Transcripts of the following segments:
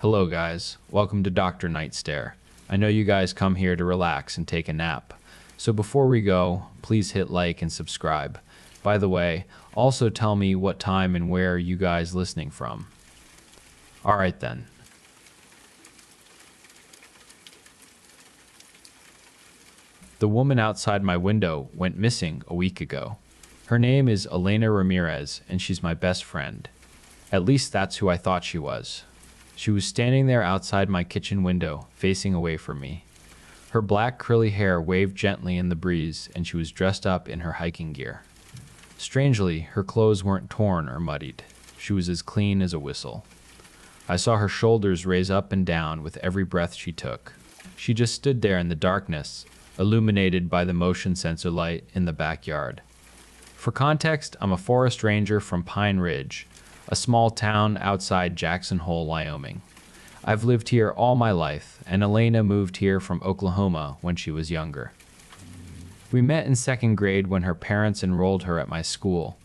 Hello guys, welcome to DrNightStare. I know you guys come here to relax and take a nap. So before we go, please hit like and subscribe. By the way, also tell me what time and where you guys listening from. Alright then. The woman outside my window went missing a week ago. Her name is Elena Ramirez and she's my best friend. At least that's who I thought she was. She was standing there outside my kitchen window, facing away from me. Her black curly hair waved gently in the breeze, and she was dressed up in her hiking gear. Strangely, her clothes weren't torn or muddied. She was as clean as a whistle. I saw her shoulders raise up and down with every breath she took. She just stood there in the darkness, illuminated by the motion sensor light in the backyard. For context, I'm a forest ranger from Pine Ridge, a small town outside Jackson Hole, Wyoming. I've lived here all my life, and Elena moved here from Oklahoma when she was younger. We met in second grade when her parents enrolled her at my school.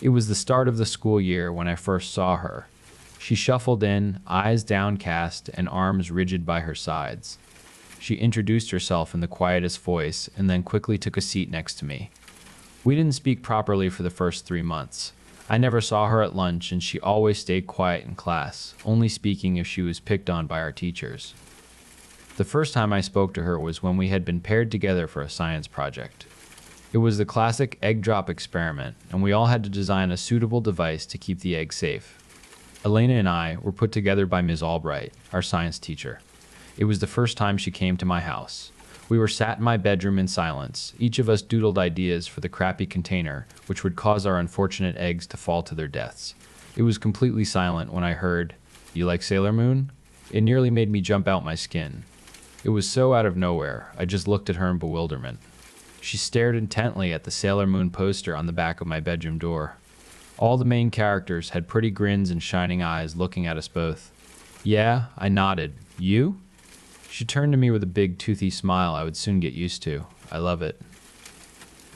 It was the start of the school year when I first saw her. She shuffled in, eyes downcast and arms rigid by her sides. She introduced herself in the quietest voice and then quickly took a seat next to me. We didn't speak properly for the first 3 months. I never saw her at lunch, and she always stayed quiet in class, only speaking if she was picked on by our teachers. The first time I spoke to her was when we had been paired together for a science project. It was the classic egg drop experiment, and we all had to design a suitable device to keep the egg safe. Elena and I were put together by Ms. Albright, our science teacher. It was the first time she came to my house. We were sat in my bedroom in silence. Each of us doodled ideas for the crappy container, which would cause our unfortunate eggs to fall to their deaths. It was completely silent when I heard, "You like Sailor Moon?" It nearly made me jump out my skin. It was so out of nowhere, I just looked at her in bewilderment. She stared intently at the Sailor Moon poster on the back of my bedroom door. All the main characters had pretty grins and shining eyes looking at us both. "Yeah," I nodded. "You?" She turned to me with a big toothy smile I would soon get used to. I love it.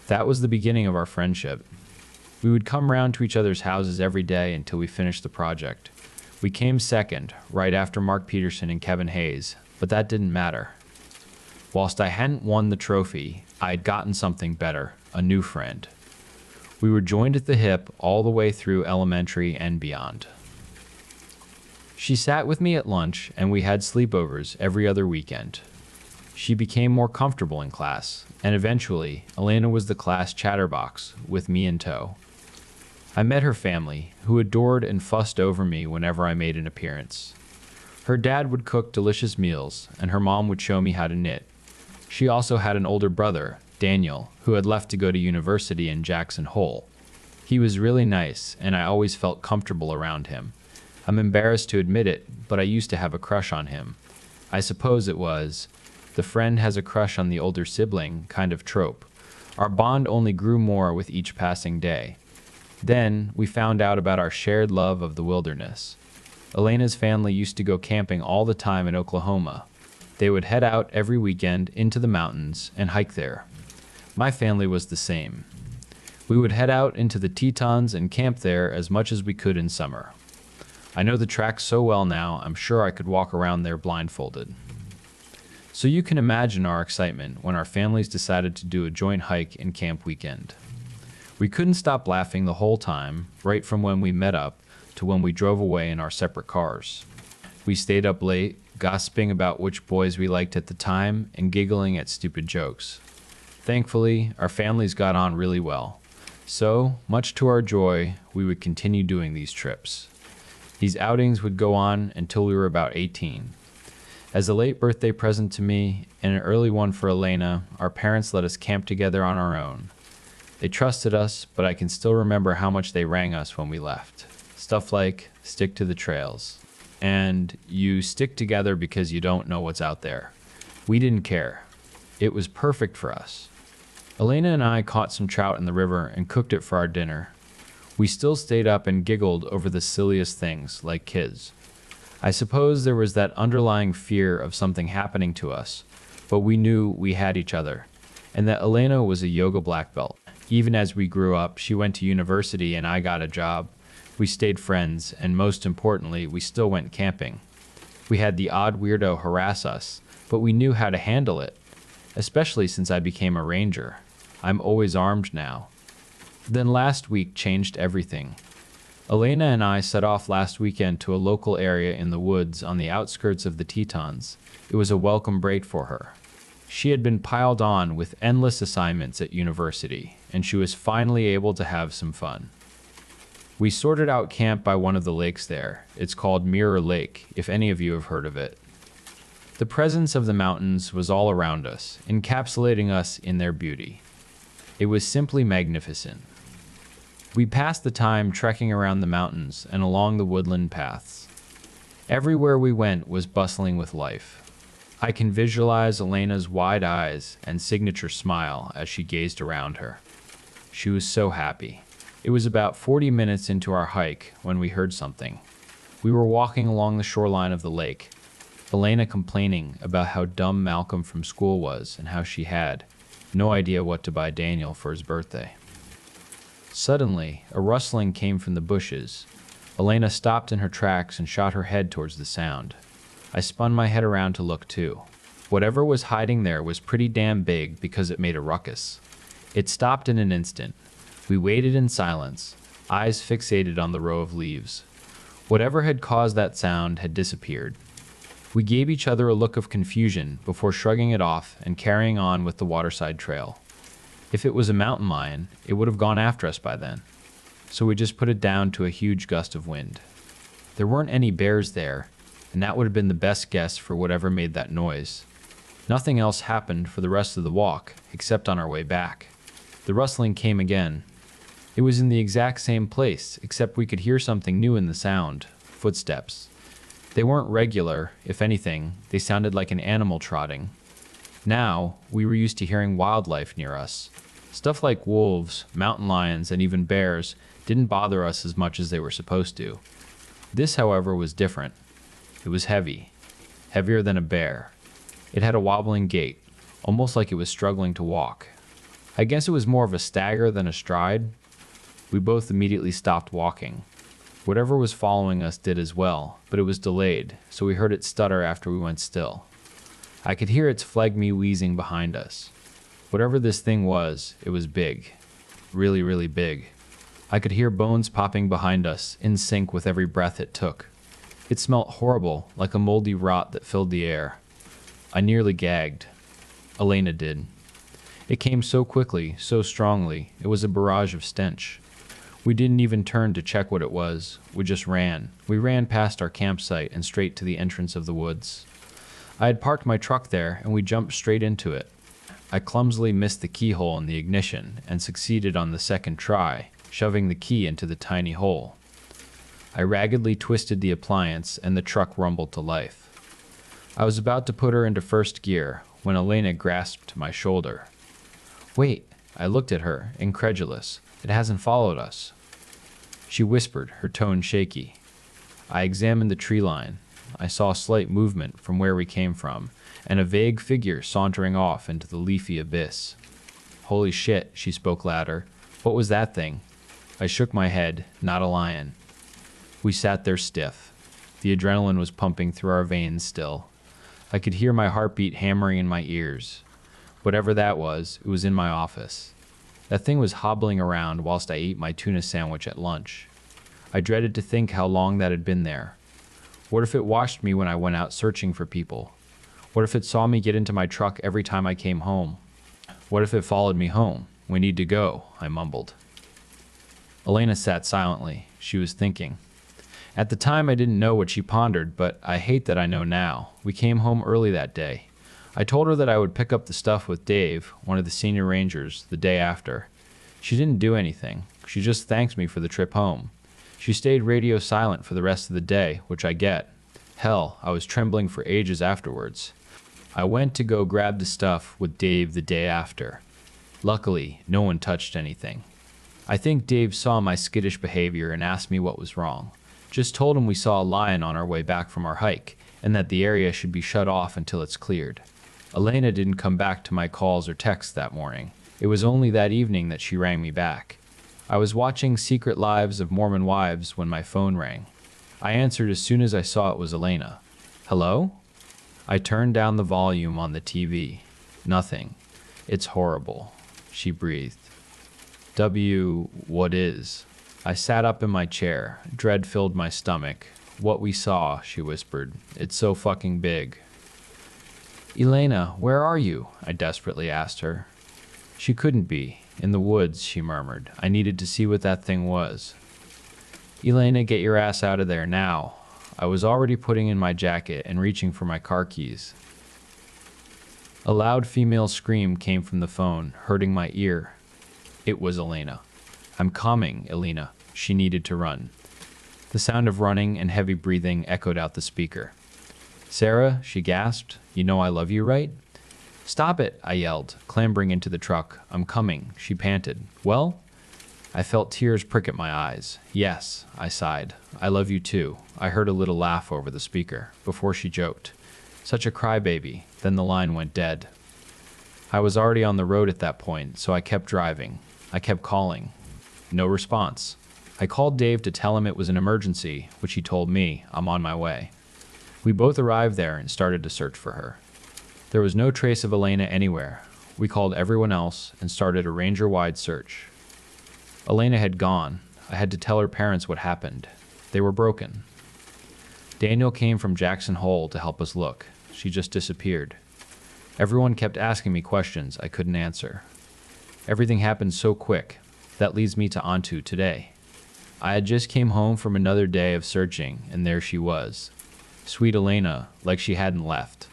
That was the beginning of our friendship. We would come round to each other's houses every day until we finished the project. We came second, right after Mark Peterson and Kevin Hayes, but that didn't matter. Whilst I hadn't won the trophy, I had gotten something better, a new friend. We were joined at the hip all the way through elementary and beyond. She sat with me at lunch, and we had sleepovers every other weekend. She became more comfortable in class, and eventually, Elena was the class chatterbox, with me in tow. I met her family, who adored and fussed over me whenever I made an appearance. Her dad would cook delicious meals, and her mom would show me how to knit. She also had an older brother, Daniel, who had left to go to university in Jackson Hole. He was really nice, and I always felt comfortable around him. I'm embarrassed to admit it, but I used to have a crush on him. I suppose it was the friend has a crush on the older sibling kind of trope. Our bond only grew more with each passing day. Then we found out about our shared love of the wilderness. Elena's family used to go camping all the time in Oklahoma. They would head out every weekend into the mountains and hike there. My family was the same. We would head out into the Tetons and camp there as much as we could in summer. I know the track so well now, I'm sure I could walk around there blindfolded. So you can imagine our excitement when our families decided to do a joint hike and camp weekend. We couldn't stop laughing the whole time, right from when we met up to when we drove away in our separate cars. We stayed up late, gossiping about which boys we liked at the time and giggling at stupid jokes. Thankfully, our families got on really well. So, much to our joy, we would continue doing these trips. These outings would go on until we were about 18. As a late birthday present to me and an early one for Elena, our parents let us camp together on our own. They trusted us, but I can still remember how much they rang us when we left. Stuff like, stick to the trails. And you stick together because you don't know what's out there. We didn't care. It was perfect for us. Elena and I caught some trout in the river and cooked it for our dinner. We still stayed up and giggled over the silliest things, like kids. I suppose there was that underlying fear of something happening to us, but we knew we had each other, and that Elena was a yoga black belt. Even as we grew up, she went to university and I got a job. We stayed friends, and most importantly, we still went camping. We had the odd weirdo harass us, but we knew how to handle it, especially since I became a ranger. I'm always armed now. Then last week changed everything. Elena and I set off last weekend to a local area in the woods on the outskirts of the Tetons. It was a welcome break for her. She had been piled on with endless assignments at university, and she was finally able to have some fun. We sorted out camp by one of the lakes there. It's called Mirror Lake, if any of you have heard of it. The presence of the mountains was all around us, encapsulating us in their beauty. It was simply magnificent. We passed the time trekking around the mountains and along the woodland paths. Everywhere we went was bustling with life. I can visualize Elena's wide eyes and signature smile as she gazed around her. She was so happy. It was about 40 minutes into our hike when we heard something. We were walking along the shoreline of the lake, Elena complaining about how dumb Malcolm from school was and how she had no idea what to buy Daniel for his birthday. Suddenly, a rustling came from the bushes. Elena stopped in her tracks and shot her head towards the sound. I spun my head around to look too. Whatever was hiding there was pretty damn big because it made a ruckus. It stopped in an instant. We waited in silence, eyes fixated on the row of leaves. Whatever had caused that sound had disappeared. We gave each other a look of confusion before shrugging it off and carrying on with the waterside trail. If it was a mountain lion, it would have gone after us by then. So we just put it down to a huge gust of wind. There weren't any bears there, and that would have been the best guess for whatever made that noise. Nothing else happened for the rest of the walk, except on our way back. The rustling came again. It was in the exact same place, except we could hear something new in the sound: footsteps. They weren't regular, if anything, they sounded like an animal trotting. Now, we were used to hearing wildlife near us. Stuff like wolves, mountain lions, and even bears didn't bother us as much as they were supposed to. This, however, was different. It was heavy, heavier than a bear. It had a wobbling gait, almost like it was struggling to walk. I guess it was more of a stagger than a stride. We both immediately stopped walking. Whatever was following us did as well, but it was delayed, so we heard it stutter after we went still. I could hear its phlegmy wheezing behind us. Whatever this thing was, it was big. Really, really big. I could hear bones popping behind us, in sync with every breath it took. It smelt horrible, like a moldy rot that filled the air. I nearly gagged. Elena did. It came so quickly, so strongly, it was a barrage of stench. We didn't even turn to check what it was. We just ran. We ran past our campsite and straight to the entrance of the woods. I had parked my truck there, and we jumped straight into it. I clumsily missed the keyhole in the ignition and succeeded on the second try, shoving the key into the tiny hole. I raggedly twisted the appliance, and the truck rumbled to life. I was about to put her into first gear when Elena grasped my shoulder. "Wait," I looked at her, incredulous. "It hasn't followed us." She whispered, her tone shaky. I examined the tree line. I saw slight movement from where we came from, and a vague figure sauntering off into the leafy abyss. "Holy shit," she spoke louder. "What was that thing?" I shook my head. "Not a lion." We sat there stiff. The adrenaline was pumping through our veins still. I could hear my heartbeat hammering in my ears. Whatever that was, it was in my office. That thing was hobbling around whilst I ate my tuna sandwich at lunch. I dreaded to think how long that had been there. What if it watched me when I went out searching for people? What if it saw me get into my truck every time I came home? What if it followed me home? "We need to go," I mumbled. Elena sat silently. She was thinking. At the time, I didn't know what she pondered, but I hate that I know now. We came home early that day. I told her that I would pick up the stuff with Dave, one of the senior rangers, the day after. She didn't do anything. She just thanked me for the trip home. She stayed radio silent for the rest of the day, which I get. Hell, I was trembling for ages afterwards. I went to go grab the stuff with Dave the day after. Luckily, no one touched anything. I think Dave saw my skittish behavior and asked me what was wrong. Just told him we saw a lion on our way back from our hike, and that the area should be shut off until it's cleared. Elena didn't come back to my calls or texts that morning. It was only that evening that she rang me back. I was watching Secret Lives of Mormon Wives when my phone rang. I answered as soon as I saw it was Elena. Hello? I turned down the volume on the TV. Nothing. It's horrible, she breathed. What is? I sat up in my chair. Dread filled my stomach. What we saw, she whispered. It's so fucking big. Elena, where are you? I desperately asked her. She couldn't be. In the woods, she murmured. I needed to see what that thing was. Elena, get your ass out of there now. I was already putting in my jacket and reaching for my car keys. A loud female scream came from the phone, hurting my ear. It was Elena. I'm coming, Elena. She needed to run. The sound of running and heavy breathing echoed out the speaker. Sarah, she gasped, you know I love you, right? Stop it, I yelled, clambering into the truck. I'm coming, she panted. Well? I felt tears prick at my eyes. Yes, I sighed. I love you too. I heard a little laugh over the speaker, before she joked. Such a crybaby. Then the line went dead. I was already on the road at that point, so I kept driving. I kept calling. No response. I called Dave to tell him it was an emergency, which he told me. I'm on my way. We both arrived there and started to search for her. There was no trace of Elena anywhere. We called everyone else and started a ranger-wide search. Elena had gone. I had to tell her parents what happened. They were broken. Daniel came from Jackson Hole to help us look. She just disappeared. Everyone kept asking me questions I couldn't answer. Everything happened so quick. That leads me to onto today. I had just came home from another day of searching, and there she was. Sweet Elena, like she hadn't left.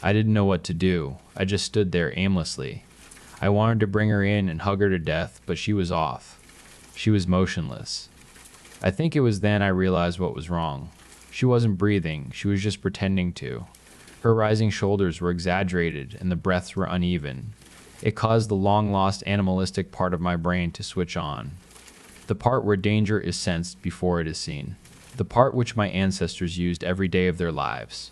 I didn't know what to do. I just stood there aimlessly. I wanted to bring her in and hug her to death, but she was off. She was motionless. I think it was then I realized what was wrong. She wasn't breathing, she was just pretending to. Her rising shoulders were exaggerated and the breaths were uneven. It caused the long-lost animalistic part of my brain to switch on. The part where danger is sensed before it is seen. The part which my ancestors used every day of their lives.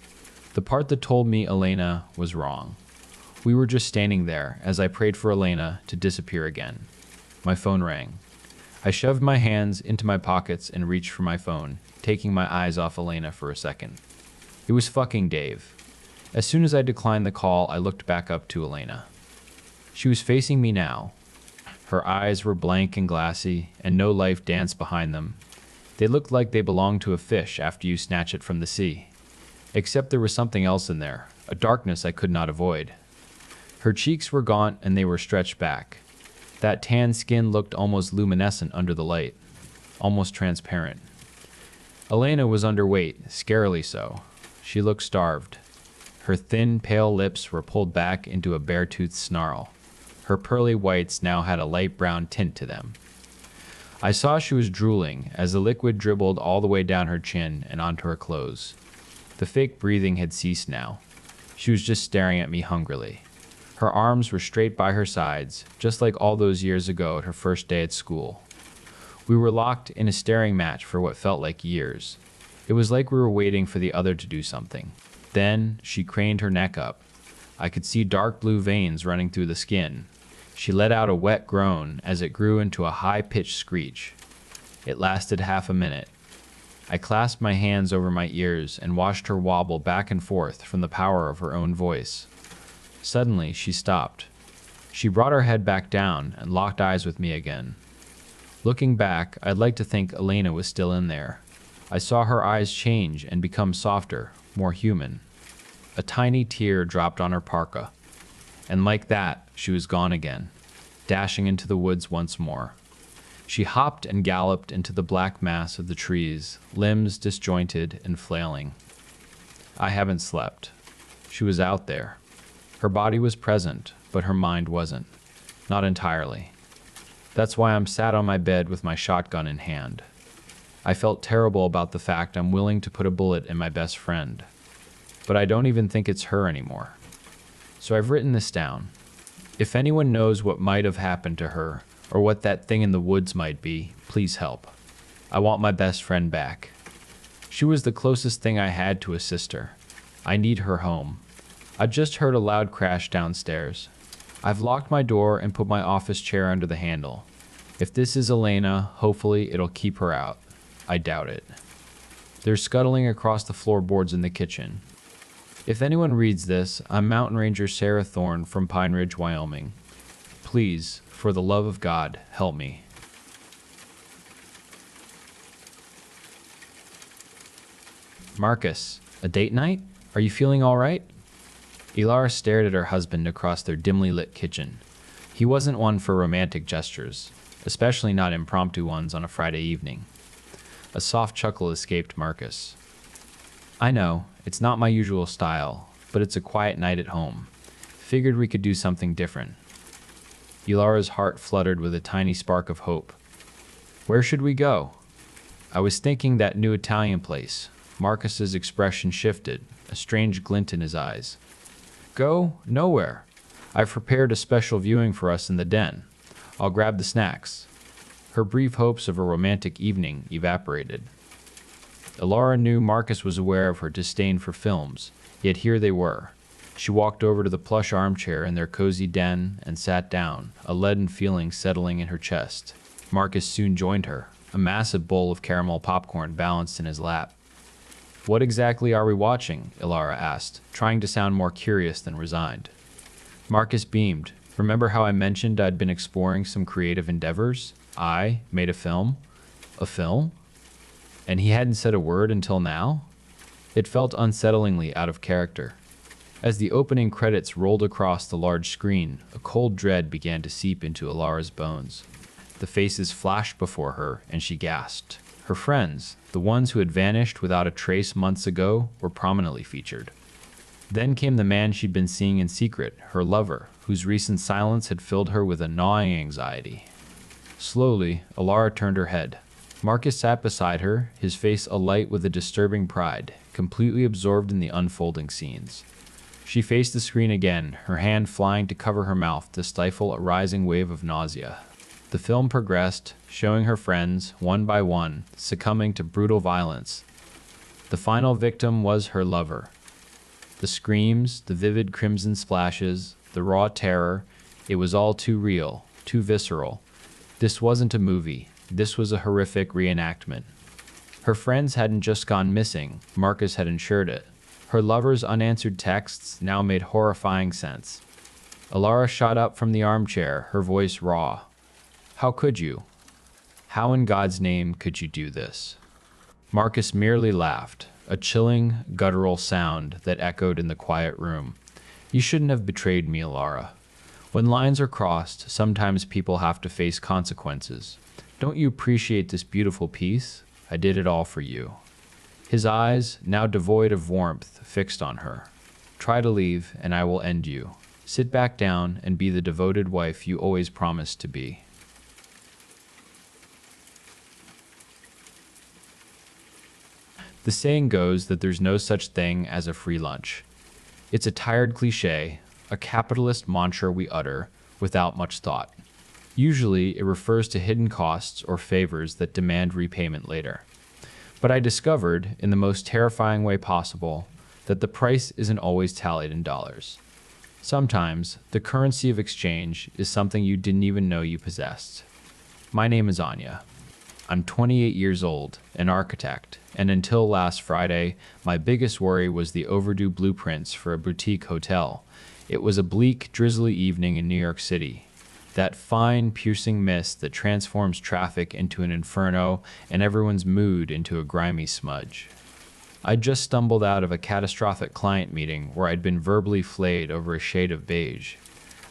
The part that told me Elena was wrong. We were just standing there as I prayed for Elena to disappear again. My phone rang. I shoved my hands into my pockets and reached for my phone, taking my eyes off Elena for a second. It was fucking Dave. As soon as I declined the call, I looked back up to Elena. She was facing me now. Her eyes were blank and glassy, and no life danced behind them. They looked like they belonged to a fish after you snatch it from the sea. Except there was something else in there, a darkness I could not avoid. Her cheeks were gaunt and they were stretched back. That tan skin looked almost luminescent under the light, almost transparent. Elena was underweight, scarily so. She looked starved. Her thin, pale lips were pulled back into a bare-toothed snarl. Her pearly whites now had a light brown tint to them. I saw she was drooling as the liquid dribbled all the way down her chin and onto her clothes. The fake breathing had ceased now. She was just staring at me hungrily. Her arms were straight by her sides, just like all those years ago at her first day at school. We were locked in a staring match for what felt like years. It was like we were waiting for the other to do something. Then she craned her neck up. I could see dark blue veins running through the skin. She let out a wet groan as it grew into a high-pitched screech. It lasted half a minute. I clasped my hands over my ears and watched her wobble back and forth from the power of her own voice. Suddenly, she stopped. She brought her head back down and locked eyes with me again. Looking back, I'd like to think Elena was still in there. I saw her eyes change and become softer, more human. A tiny tear dropped on her parka. And like that, she was gone again, dashing into the woods once more. She hopped and galloped into the black mass of the trees, limbs disjointed and flailing. I haven't slept. She was out there. Her body was present, but her mind wasn't. Not entirely. That's why I'm sat on my bed with my shotgun in hand. I felt terrible about the fact I'm willing to put a bullet in my best friend. But I don't even think it's her anymore. So I've written this down. If anyone knows what might have happened to her, or what that thing in the woods might be, please help. I want my best friend back. She was the closest thing I had to a sister. I need her home. I just heard a loud crash downstairs. I've locked my door and put my office chair under the handle. If this is Elena, hopefully it'll keep her out. I doubt it. There's scuttling across the floorboards in the kitchen. If anyone reads this, I'm Mountain Ranger Sarah Thorne from Pine Ridge, Wyoming. Please, for the love of God, help me. Marcus, a date night? Are you feeling all right? Ilara stared at her husband across their dimly lit kitchen. He wasn't one for romantic gestures, especially not impromptu ones on a Friday evening. A soft chuckle escaped Marcus. I know, it's not my usual style, but it's a quiet night at home. Figured we could do something different. Ilara's heart fluttered with a tiny spark of hope. Where should we go? I was thinking that new Italian place. Marcus's expression shifted, a strange glint in his eyes. Go? Nowhere. I've prepared a special viewing for us in the den. I'll grab the snacks. Her brief hopes of a romantic evening evaporated. Ilara knew Marcus was aware of her disdain for films, yet here they were. She walked over to the plush armchair in their cozy den and sat down, a leaden feeling settling in her chest. Marcus soon joined her, a massive bowl of caramel popcorn balanced in his lap. What exactly are we watching? Ilara asked, trying to sound more curious than resigned. Marcus beamed. Remember how I mentioned I'd been exploring some creative endeavors? I made a film? A film? And he hadn't said a word until now? It felt unsettlingly out of character. As the opening credits rolled across the large screen, a cold dread began to seep into Ilara's bones. The faces flashed before her, and she gasped. Her friends, the ones who had vanished without a trace months ago, were prominently featured. Then came the man she'd been seeing in secret, her lover, whose recent silence had filled her with a gnawing anxiety. Slowly, Ilara turned her head. Marcus sat beside her, his face alight with a disturbing pride, completely absorbed in the unfolding scenes. She faced the screen again, her hand flying to cover her mouth to stifle a rising wave of nausea. The film progressed, showing her friends, one by one, succumbing to brutal violence. The final victim was her lover. The screams, the vivid crimson splashes, the raw terror, it was all too real, too visceral. This wasn't a movie. This was a horrific reenactment. Her friends hadn't just gone missing, Marcus had ensured it. Her lover's unanswered texts now made horrifying sense. Ilara shot up from the armchair, her voice raw. How could you? How in God's name could you do this? Marcus merely laughed, a chilling, guttural sound that echoed in the quiet room. You shouldn't have betrayed me, Ilara. When lines are crossed, sometimes people have to face consequences. Don't you appreciate this beautiful piece? I did it all for you. His eyes, now devoid of warmth, fixed on her. Try to leave, and I will end you. Sit back down and be the devoted wife you always promised to be. The saying goes that there's no such thing as a free lunch. It's a tired cliche, a capitalist mantra we utter without much thought. Usually, it refers to hidden costs or favors that demand repayment later. But I discovered, in the most terrifying way possible, that the price isn't always tallied in dollars. Sometimes, the currency of exchange is something you didn't even know you possessed. My name is Anya. I'm 28 years old, an architect, and until last Friday, my biggest worry was the overdue blueprints for a boutique hotel. It was a bleak, drizzly evening in New York City. That fine, piercing mist that transforms traffic into an inferno and everyone's mood into a grimy smudge. I'd just stumbled out of a catastrophic client meeting where I'd been verbally flayed over a shade of beige.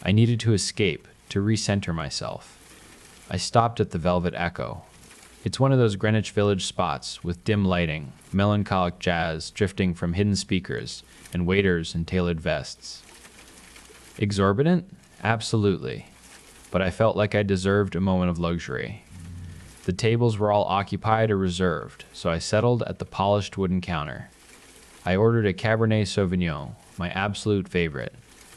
I needed to escape, to recenter myself. I stopped at the Velvet Echo. It's one of those Greenwich Village spots with dim lighting, melancholic jazz drifting from hidden speakers, and waiters in tailored vests. Exorbitant? Absolutely. But I felt like I deserved a moment of luxury. The tables were all occupied or reserved, so I settled at the polished wooden counter. I ordered a Cabernet Sauvignon, my absolute favorite,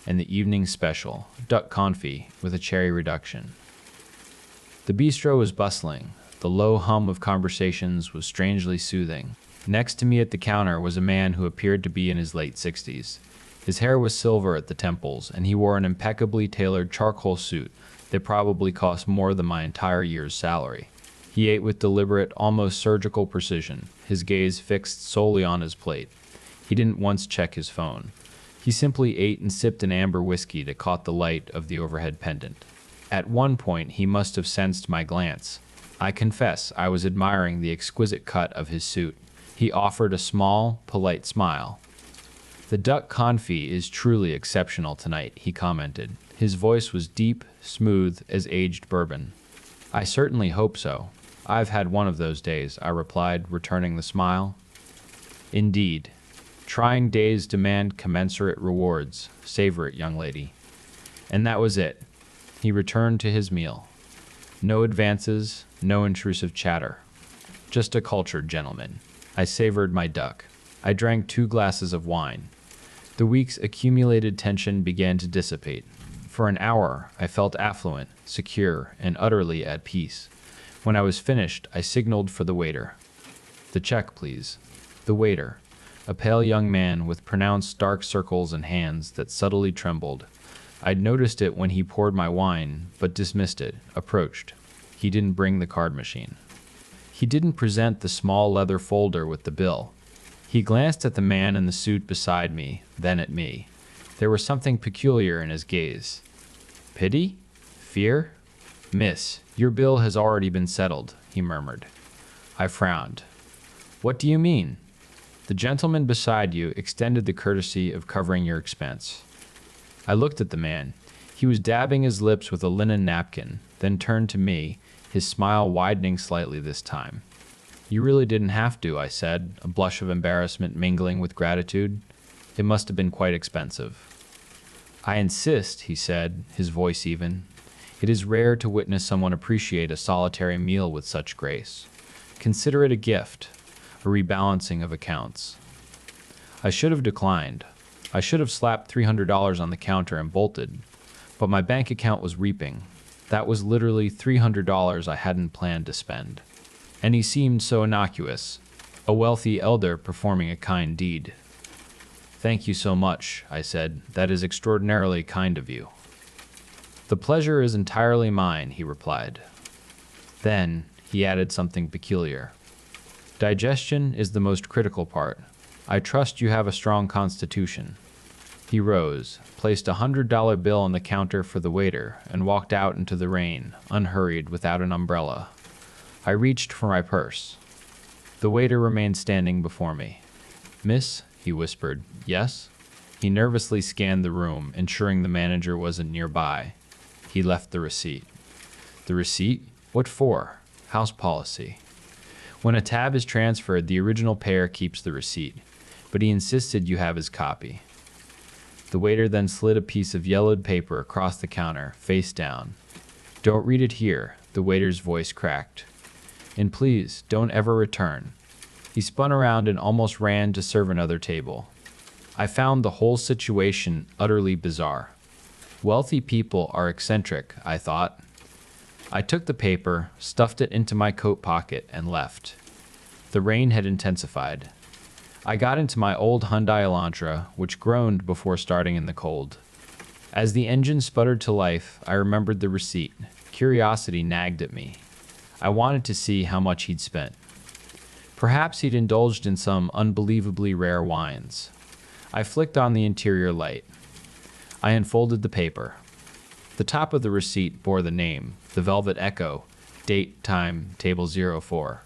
and the evening special, duck confit with a cherry reduction. The bistro was bustling. The low hum of conversations was strangely soothing. Next to me at the counter was a man who appeared to be in his late 60s. His hair was silver at the temples, and he wore an impeccably tailored charcoal suit that probably cost more than my entire year's salary. He ate with deliberate, almost surgical precision, his gaze fixed solely on his plate. He didn't once check his phone. He simply ate and sipped an amber whiskey that caught the light of the overhead pendant. At one point, he must have sensed my glance. I confess I was admiring the exquisite cut of his suit. He offered a small, polite smile. "The duck confit is truly exceptional tonight," he commented. His voice was deep, smooth as aged bourbon. "I certainly hope so. I've had one of those days," I replied, returning the smile. "Indeed. Trying days demand commensurate rewards. Savor it, young lady." And that was it. He returned to his meal. No advances, no intrusive chatter. Just a cultured gentleman. I savored my duck. I drank 2 glasses of wine. The week's accumulated tension began to dissipate. For an hour, I felt affluent, secure, and utterly at peace. When I was finished, I signaled for the waiter. "The check, please." The waiter, a pale young man with pronounced dark circles and hands that subtly trembled. I'd noticed it when he poured my wine, but dismissed it, approached. He didn't bring the card machine. He didn't present the small leather folder with the bill. He glanced at the man in the suit beside me, then at me. There was something peculiar in his gaze. "Pity? Fear?" "Miss, your bill has already been settled," he murmured. I frowned. "What do you mean?" "The gentleman beside you extended the courtesy of covering your expense." I looked at the man. He was dabbing his lips with a linen napkin, then turned to me, his smile widening slightly this time. "You really didn't have to," I said, a blush of embarrassment mingling with gratitude. "It must have been quite expensive." "I insist," he said, his voice even. "It is rare to witness someone appreciate a solitary meal with such grace. Consider it a gift, a rebalancing of accounts." I should have declined. I should have slapped $300 on the counter and bolted. But my bank account was reaping. That was literally $300 I hadn't planned to spend. And he seemed so innocuous, a wealthy elder performing a kind deed. "Thank you so much," I said. "That is extraordinarily kind of you." "The pleasure is entirely mine," he replied. Then he added something peculiar. "Digestion is the most critical part. I trust you have a strong constitution." He rose, placed $100 bill on the counter for the waiter, and walked out into the rain, unhurried, without an umbrella. I reached for my purse. The waiter remained standing before me. "Miss," he whispered. "Yes?" He nervously scanned the room, ensuring the manager wasn't nearby. He left the receipt. "The receipt? What for?" "House policy. When a tab is transferred, the original payer keeps the receipt, but he insisted you have his copy." The waiter then slid a piece of yellowed paper across the counter, face down. "Don't read it here," the waiter's voice cracked. "And please, don't ever return." He spun around and almost ran to serve another table. I found the whole situation utterly bizarre. Wealthy people are eccentric, I thought. I took the paper, stuffed it into my coat pocket, and left. The rain had intensified. I got into my old Hyundai Elantra, which groaned before starting in the cold. As the engine sputtered to life, I remembered the receipt. Curiosity nagged at me. I wanted to see how much he'd spent. Perhaps he'd indulged in some unbelievably rare wines. I flicked on the interior light. I unfolded the paper. The top of the receipt bore the name, the Velvet Echo, date, time, table 04.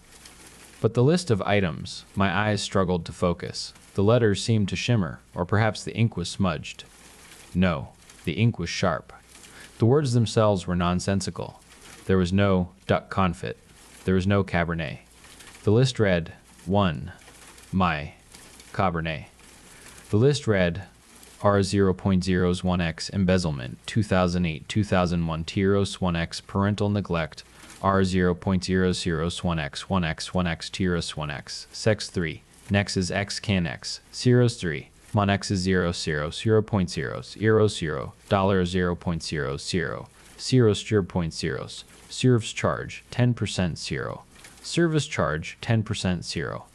But the list of items, my eyes struggled to focus. The letters seemed to shimmer, or perhaps the ink was smudged. No, the ink was sharp. The words themselves were nonsensical. There was no duck confit. There was no Cabernet. The list read, 1. My Cabernet. The list read, R0.01x embezzlement, 2008-2001 Tyros 1x parental neglect, R0.001x 1x 1x Tyros 1x, sex 3, nex is x can x, zeros 3, mon x is 0 0, 0.0, 0 0, dollar 0.00, zeros 0.0, service charge 10% 0, service charge 10% 0,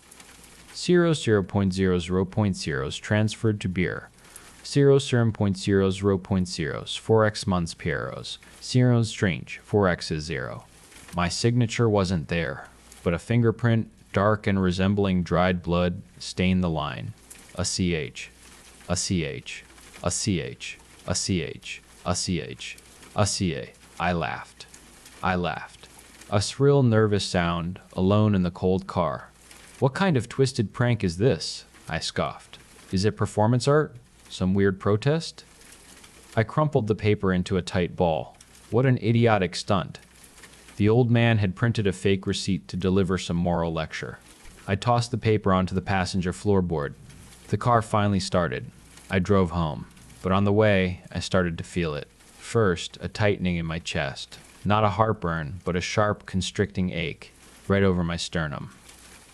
0.0 transferred to beer, 0.0, 4x months pieros, 0 strange, 4x is 0. My signature wasn't there, but a fingerprint, dark and resembling dried blood, stained the line. A CH. A CH. A CH. A CH. A CH. A CA. I laughed. I laughed. A shrill, nervous sound, alone in the cold car. What kind of twisted prank is this? I scoffed. Is it performance art? Some weird protest? I crumpled the paper into a tight ball. What an idiotic stunt. The old man had printed a fake receipt to deliver some moral lecture. I tossed the paper onto the passenger floorboard. The car finally started. I drove home. But on the way, I started to feel it. First, a tightening in my chest. Not a heartburn, but a sharp, constricting ache right over my sternum.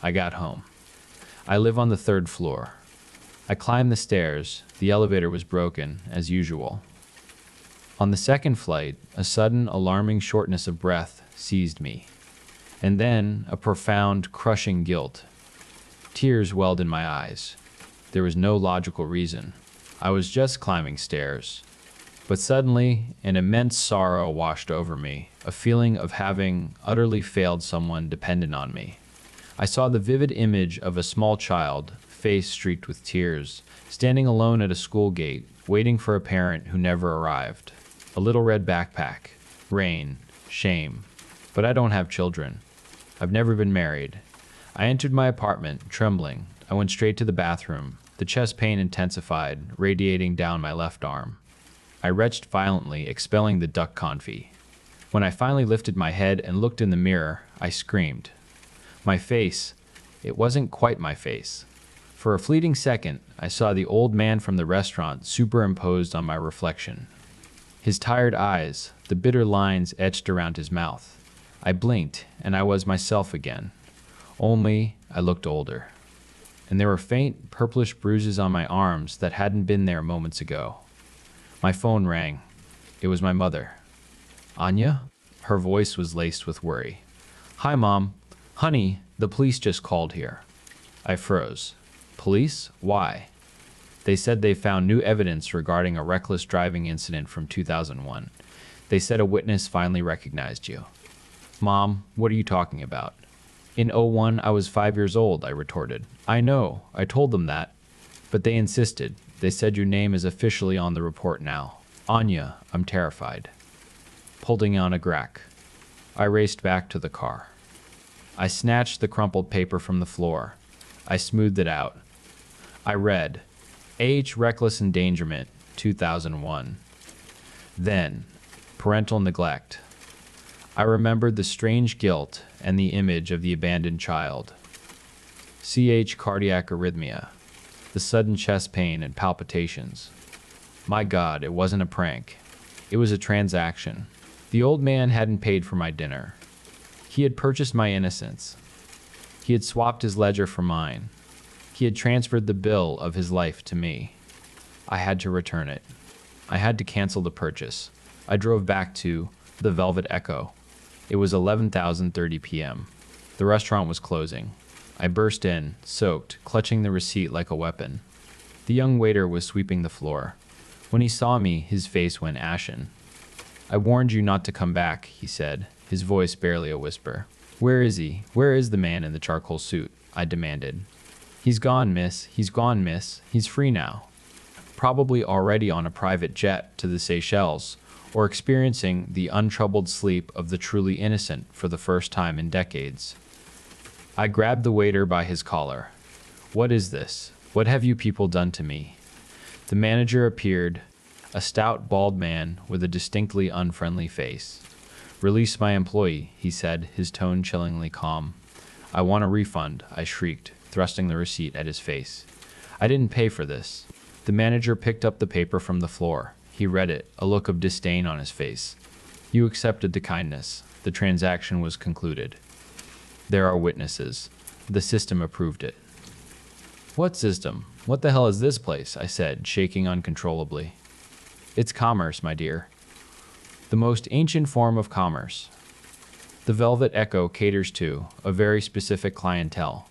I got home. I live on the 3rd floor. I climbed the stairs. The elevator was broken, as usual. On the 2nd flight, a sudden, alarming shortness of breath seized me. And then, a profound, crushing guilt. Tears welled in my eyes. There was no logical reason. I was just climbing stairs. But suddenly, an immense sorrow washed over me, a feeling of having utterly failed someone dependent on me. I saw the vivid image of a small child, face streaked with tears, standing alone at a school gate, waiting for a parent who never arrived. A little red backpack, rain, shame. But I don't have children. I've never been married. I entered my apartment, trembling. I went straight to the bathroom. The chest pain intensified, radiating down my left arm. I retched violently, expelling the duck confit. When I finally lifted my head and looked in the mirror, I screamed. My face, it wasn't quite my face. For a fleeting second, I saw the old man from the restaurant superimposed on my reflection. His tired eyes, the bitter lines etched around his mouth. I blinked, and I was myself again. Only, I looked older. And there were faint, purplish bruises on my arms that hadn't been there moments ago. My phone rang. It was my mother. Anya? Her voice was laced with worry. Hi, Mom. Honey, the police just called here. I froze. Police? Why? They said they found new evidence regarding a reckless driving incident from 2001. They said a witness finally recognized you. Mom, what are you talking about? In '01, I was 5 years old, I retorted. I know. I told them that. But they insisted. They said your name is officially on the report now. Anya, I'm terrified. Holding on a crack. I raced back to the car. I snatched the crumpled paper from the floor. I smoothed it out. I read, Age Reckless Endangerment, 2001. Then, parental neglect. I remembered the strange guilt and the image of the abandoned child. CH cardiac arrhythmia, the sudden chest pain and palpitations. My God, it wasn't a prank. It was a transaction. The old man hadn't paid for my dinner. He had purchased my innocence. He had swapped his ledger for mine. He had transferred the bill of his life to me. I had to return it. I had to cancel the purchase. I drove back to the Velvet Echo. It was 11:30 p.m. The restaurant was closing. I burst in, soaked, clutching the receipt like a weapon. The young waiter was sweeping the floor. When he saw me, his face went ashen. I warned you not to come back, he said, his voice barely a whisper. Where is he? Where is the man in the charcoal suit? I demanded. He's gone, miss. He's gone, miss. He's free now. Probably already on a private jet to the Seychelles, or experiencing the untroubled sleep of the truly innocent for the first time in decades. I grabbed the waiter by his collar. What is this? What have you people done to me? The manager appeared, a stout, bald man with a distinctly unfriendly face. Release my employee, he said, his tone chillingly calm. I want a refund, I shrieked, thrusting the receipt at his face. I didn't pay for this. The manager picked up the paper from the floor. He read it, a look of disdain on his face. You accepted the kindness. The transaction was concluded. There are witnesses. The system approved it. What system? What the hell is this place? I said, shaking uncontrollably. It's commerce, my dear. The most ancient form of commerce. The Velvet Echo caters to a very specific clientele.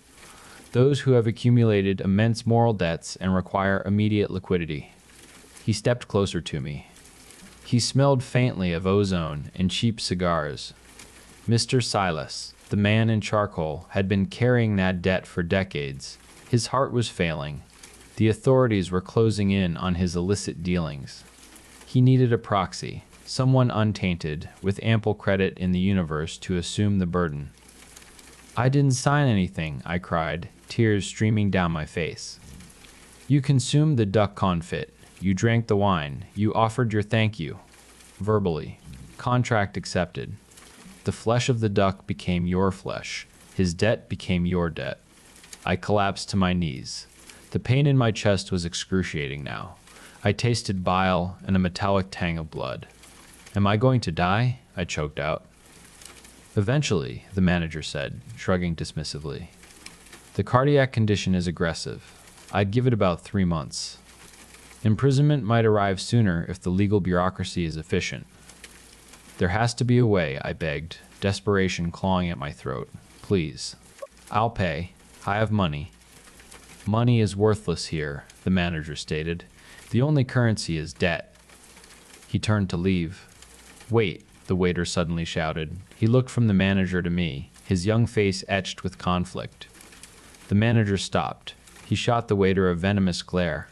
Those who have accumulated immense moral debts and require immediate liquidity. He stepped closer to me. He smelled faintly of ozone and cheap cigars. Mr. Silas, the man in charcoal, had been carrying that debt for decades. His heart was failing. The authorities were closing in on his illicit dealings. He needed a proxy, someone untainted, with ample credit in the universe to assume the burden. I didn't sign anything, I cried, tears streaming down my face. You consumed the duck confit. You drank the wine. You offered your thank you. Verbally. Contract accepted. The flesh of the duck became your flesh. His debt became your debt. I collapsed to my knees. The pain in my chest was excruciating now. I tasted bile and a metallic tang of blood. Am I going to die? I choked out. Eventually, the manager said, shrugging dismissively. The cardiac condition is aggressive. I'd give it about 3 months. Imprisonment might arrive sooner if the legal bureaucracy is efficient. There has to be a way, I begged, desperation clawing at my throat. Please. I'll pay. I have money. Money is worthless here, the manager stated. The only currency is debt. He turned to leave. Wait, the waiter suddenly shouted. He looked from the manager to me, his young face etched with conflict. The manager stopped. He shot the waiter a venomous glare.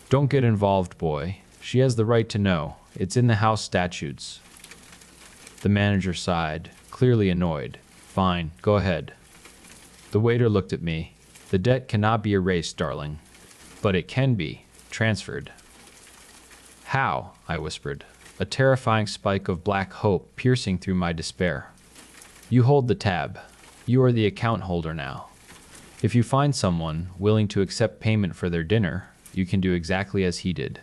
Don't get involved, boy. She has the right to know. It's in the house statutes. The manager sighed, clearly annoyed. Fine, go ahead. The waiter looked at me. The debt cannot be erased, darling. But it can be transferred. How? I whispered, a terrifying spike of black hope piercing through my despair. You hold the tab. You are the account holder now. If you find someone willing to accept payment for their dinner, you can do exactly as he did.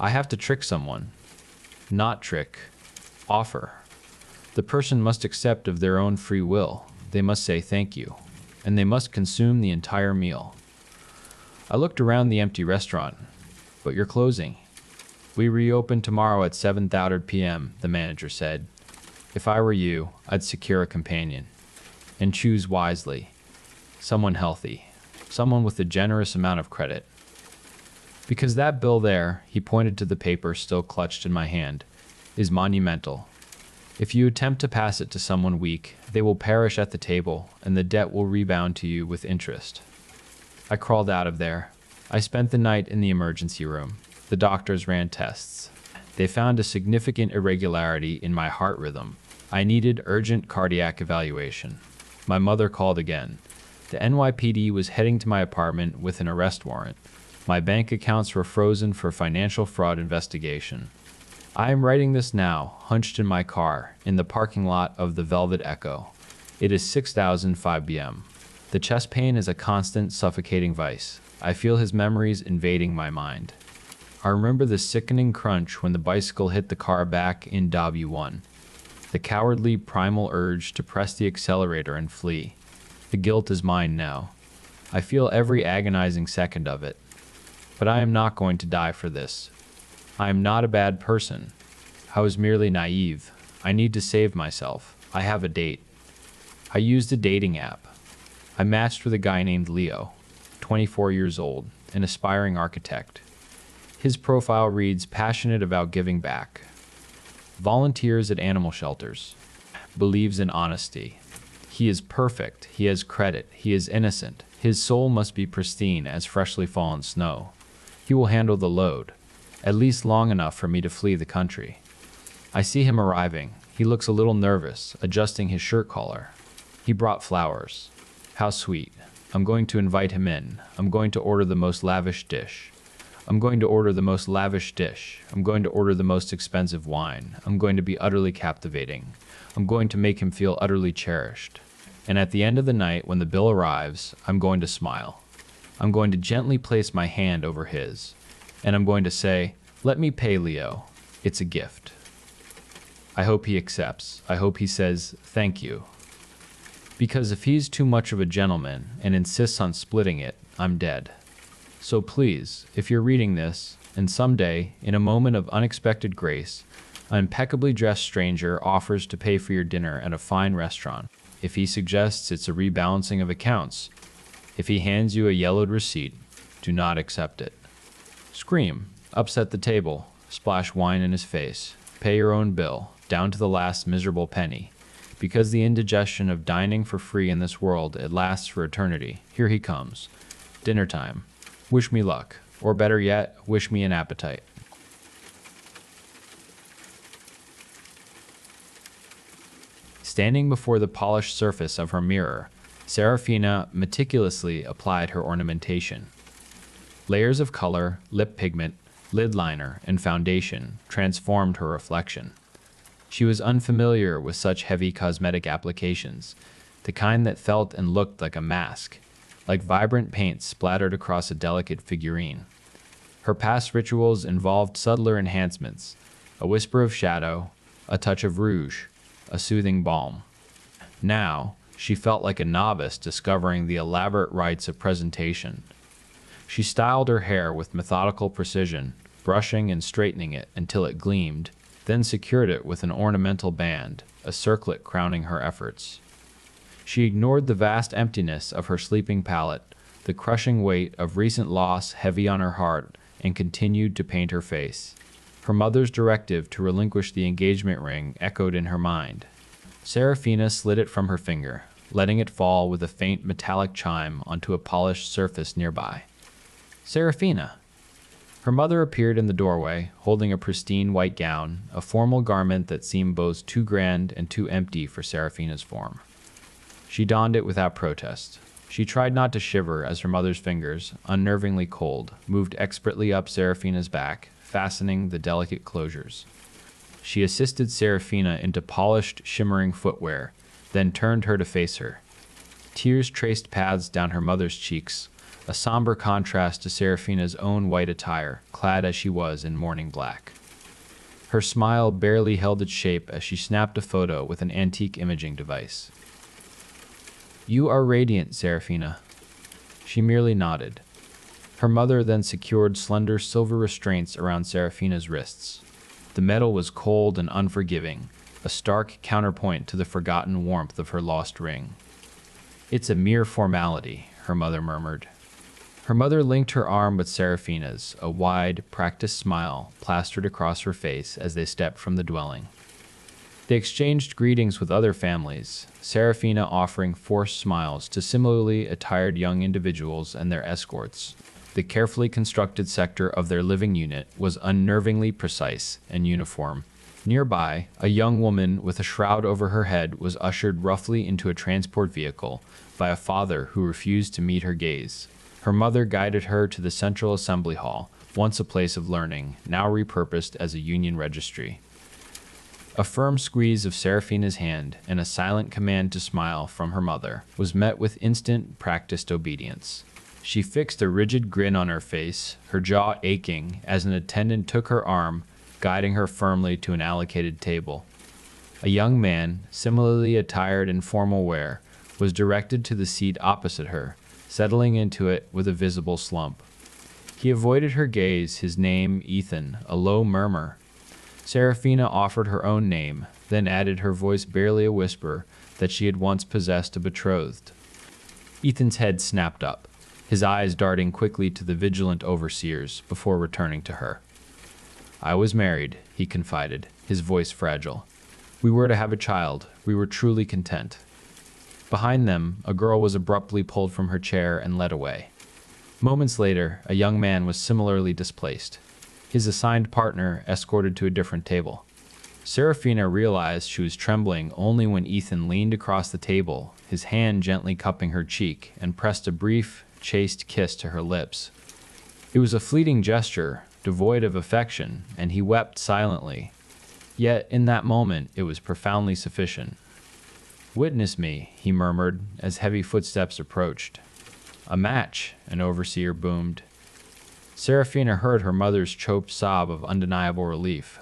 I have to trick someone. Not trick. Offer. The person must accept of their own free will. They must say thank you. And they must consume the entire meal. I looked around the empty restaurant. But you're closing. We reopen tomorrow at 7:30 p.m., the manager said. If I were you, I'd secure a companion. And choose wisely. Someone healthy. Someone with a generous amount of credit. Because that bill there, he pointed to the paper still clutched in my hand, is monumental. If you attempt to pass it to someone weak, they will perish at the table, and the debt will rebound to you with interest. I crawled out of there. I spent the night in the emergency room. The doctors ran tests. They found a significant irregularity in my heart rhythm. I needed urgent cardiac evaluation. My mother called again. The NYPD was heading to my apartment with an arrest warrant. My bank accounts were frozen for financial fraud investigation. I am writing this now, hunched in my car, in the parking lot of the Velvet Echo. It is 6:05 p.m. The chest pain is a constant, suffocating vice. I feel his memories invading my mind. I remember the sickening crunch when the bicycle hit the car back in W1. The cowardly, primal urge to press the accelerator and flee. The guilt is mine now. I feel every agonizing second of it. But I am not going to die for this. I am not a bad person. I was merely naive. I need to save myself. I have a date. I used a dating app. I matched with a guy named Leo, 24 years old, an aspiring architect. His profile reads passionate about giving back. Volunteers at animal shelters. Believes in honesty. He is perfect. He has credit. He is innocent. His soul must be pristine as freshly fallen snow. He will handle the load, at least long enough for me to flee the country. I see him arriving. He looks a little nervous, adjusting his shirt collar. He brought flowers. How sweet. I'm going to invite him in. I'm going to order the most lavish dish. I'm going to order the most lavish dish. I'm going to order the most expensive wine. I'm going to be utterly captivating. I'm going to make him feel utterly cherished. And at the end of the night, when the bill arrives, I'm going to smile. I'm going to gently place my hand over his. And I'm going to say, let me pay Leo. It's a gift. I hope he accepts. I hope he says, thank you. Because if he's too much of a gentleman and insists on splitting it, I'm dead. So please, if you're reading this, and someday, in a moment of unexpected grace, an impeccably dressed stranger offers to pay for your dinner at a fine restaurant, if he suggests it's a rebalancing of accounts, if he hands you a yellowed receipt, do not accept it. Scream, upset the table, splash wine in his face, pay your own bill, down to the last miserable penny. Because the indigestion of dining for free in this world, it lasts for eternity. Here he comes. Dinner time. Wish me luck, or better yet, wish me an appetite. Standing before the polished surface of her mirror, Serafina meticulously applied her ornamentation. Layers of color, lip pigment, lid liner, and foundation transformed her reflection. She was unfamiliar with such heavy cosmetic applications, the kind that felt and looked like a mask, like vibrant paint splattered across a delicate figurine. Her past rituals involved subtler enhancements, a whisper of shadow, a touch of rouge, a soothing balm. Now, she felt like a novice discovering the elaborate rites of presentation. She styled her hair with methodical precision, brushing and straightening it until it gleamed, then secured it with an ornamental band, a circlet crowning her efforts. She ignored the vast emptiness of her sleeping palette, the crushing weight of recent loss heavy on her heart, and continued to paint her face. Her mother's directive to relinquish the engagement ring echoed in her mind. Serafina slid it from her finger, letting it fall with a faint metallic chime onto a polished surface nearby. Serafina! Her mother appeared in the doorway, holding a pristine white gown, a formal garment that seemed both too grand and too empty for Serafina's form. She donned it without protest. She tried not to shiver as her mother's fingers, unnervingly cold, moved expertly up Serafina's back, fastening the delicate closures. She assisted Serafina into polished, shimmering footwear, then turned her to face her. Tears traced paths down her mother's cheeks, a somber contrast to Serafina's own white attire, clad as she was in mourning black. Her smile barely held its shape as she snapped a photo with an antique imaging device. "You are radiant, Serafina." She merely nodded. Her mother then secured slender silver restraints around Serafina's wrists. The metal was cold and unforgiving, a stark counterpoint to the forgotten warmth of her lost ring. "It's a mere formality," her mother murmured. Her mother linked her arm with Serafina's, a wide, practiced smile plastered across her face as they stepped from the dwelling. They exchanged greetings with other families, Serafina offering forced smiles to similarly attired young individuals and their escorts. The carefully constructed sector of their living unit was unnervingly precise and uniform. Nearby, a young woman with a shroud over her head was ushered roughly into a transport vehicle by a father who refused to meet her gaze. Her mother guided her to the Central Assembly Hall, once a place of learning, now repurposed as a union registry. A firm squeeze of Serafina's hand and a silent command to smile from her mother was met with instant, practiced obedience. She fixed a rigid grin on her face, her jaw aching as an attendant took her arm, guiding her firmly to an allocated table. A young man, similarly attired in formal wear, was directed to the seat opposite her, settling into it with a visible slump. He avoided her gaze, his name Ethan, a low murmur. Serafina offered her own name, then added her voice barely a whisper that she had once possessed a betrothed. Ethan's head snapped up, his eyes darting quickly to the vigilant overseers before returning to her. "I was married," he confided, his voice fragile. "We were to have a child. We were truly content." Behind them, a girl was abruptly pulled from her chair and led away. Moments later, a young man was similarly displaced, his assigned partner escorted to a different table. Serafina realized she was trembling only when Ethan leaned across the table, his hand gently cupping her cheek, and pressed a brief, chaste kiss to her lips. It was a fleeting gesture, devoid of affection, and he wept silently. Yet, in that moment, it was profoundly sufficient. "Witness me," he murmured, as heavy footsteps approached. "A match," an overseer boomed. Serafina heard her mother's choked sob of undeniable relief.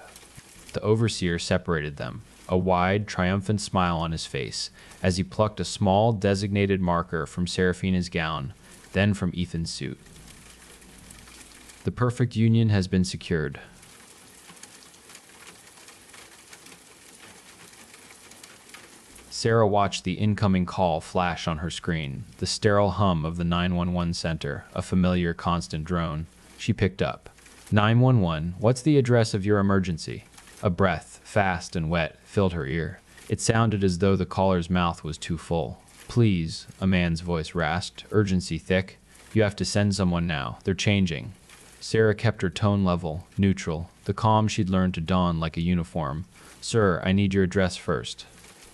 The overseer separated them, a wide, triumphant smile on his face, as he plucked a small, designated marker from Serafina's gown, then from Ethan's suit. "The perfect union has been secured." Sarah watched the incoming call flash on her screen, the sterile hum of the 911 center, a familiar constant drone. She picked up. "911, what's the address of your emergency?" A breath, fast and wet, filled her ear. It sounded as though the caller's mouth was too full. "Please," a man's voice rasped, urgency thick. You have to send someone now. They're changing. Sarah kept her tone level, neutral, the calm she'd learned to don like a uniform. Sir, I need your address first.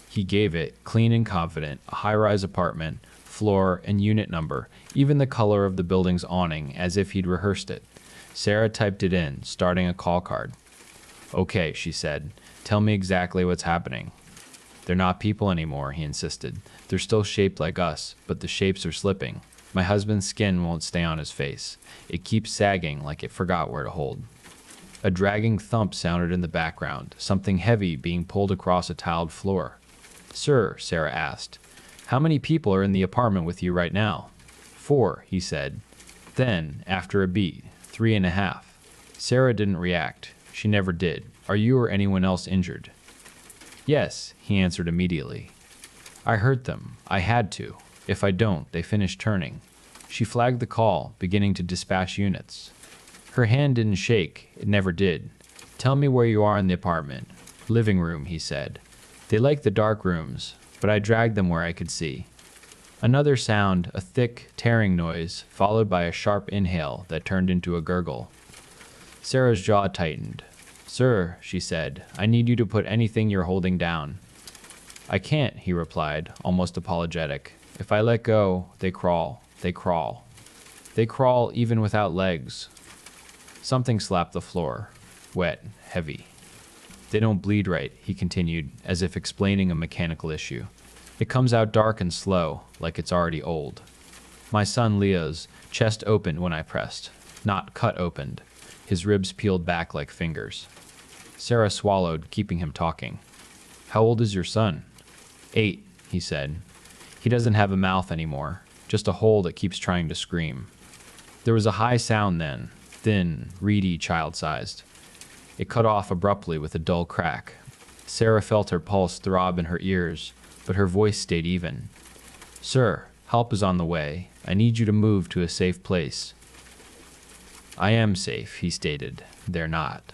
He gave it, clean and confident, a high-rise apartment, floor, and unit number, even the color of the building's awning, as if he'd rehearsed it. Sarah typed it in, starting a call card. Okay, she said. Tell me exactly what's happening. They're not people anymore, he insisted. They're still shaped like us, but the shapes are slipping. My husband's skin won't stay on his face. It keeps sagging like it forgot where to hold. A dragging thump sounded in the background, something heavy being pulled across a tiled floor. Sir, Sarah asked, how many people are in the apartment with you right now? 4, he said. Then, after a beat, 3.5. Sarah didn't react. She never did. Are you or anyone else injured? Yes, he answered immediately. I heard them. I had to. If I don't, they finish turning. She flagged the call, beginning to dispatch units. Her hand didn't shake. It never did. Tell me where you are in the apartment. Living room, he said. They like the dark rooms, but I dragged them where I could see. Another sound, a thick, tearing noise, followed by a sharp inhale that turned into a gurgle. Sarah's jaw tightened. Sir, she said, I need you to put anything you're holding down. I can't, he replied, almost apologetic. If I let go, they crawl. They crawl. They crawl even without legs. Something slapped the floor. Wet, heavy. They don't bleed right, he continued, as if explaining a mechanical issue. It comes out dark and slow, like it's already old. My son Leo's chest opened when I pressed, not cut opened. His ribs peeled back like fingers. Sarah swallowed, keeping him talking. How old is your son? 8, he said. He doesn't have a mouth anymore, just a hole that keeps trying to scream. There was a high sound then, thin, reedy, child-sized. It cut off abruptly with a dull crack. Sarah felt her pulse throb in her ears, but her voice stayed even. Sir, help is on the way. I need you to move to a safe place. I am safe, he stated. They're not.